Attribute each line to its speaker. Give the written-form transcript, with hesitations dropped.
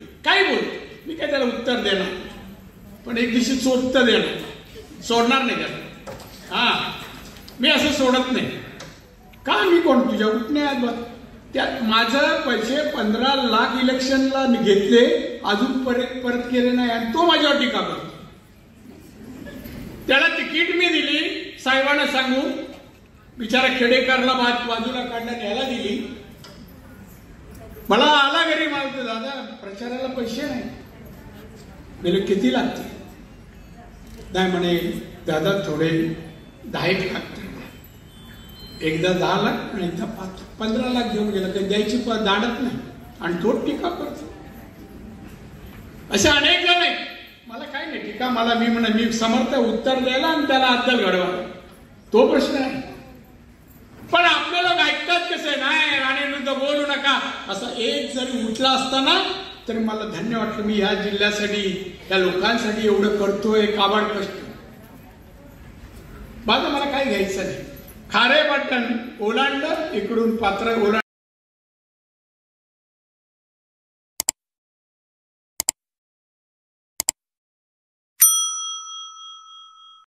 Speaker 1: काय बोलतो मी काय त्याला उत्तर देणार, पण एक दिवशी चोरतं देणार, सोडणार नाही त्याला. हा मी असं सोडत नाही. का मी कोण तुझ्या उठण्यात त्यात माझं पैसे 15 लाख इलेक्शनला घेतले, अजून परत केले नाही आणि तो माझ्यावर टीका करतो. त्याला तिकीट मी दिली साहेबांना सांगून, बिचारा खेडेकरला बाजूला काढण्यात यायला दिली. मला आला घरी, मला दादा प्रचाराला पैसे नाही. म्हणजे किती लागते? नाही म्हणे दादा थोडे 10 लागते. एकदा 10 लाख आणि एकदा 15 लाख घेऊन गेला, काही द्यायची दाडत नाही आणि तो टीका करतो. असे अनेक जण आहेत. मला काय नाही टीका, मला मी समर्थ उत्तर द्यायला आणि त्याला अद्दल घडवा, तो प्रश्न आहे. पण आपले लोक ऐकतात कसे, नाही राणेविरुद्ध बोलू नका असं एक जरी उठला असताना तरी मला धन्य वाटलं. मी ह्या जिल्ह्यासाठी या लोकांसाठी एवढं करतोय, काबाड कष्ट. माझं मला काही घ्यायचं नाही. खारे बटन ओलांडलं, इकडून पात्र ओलांड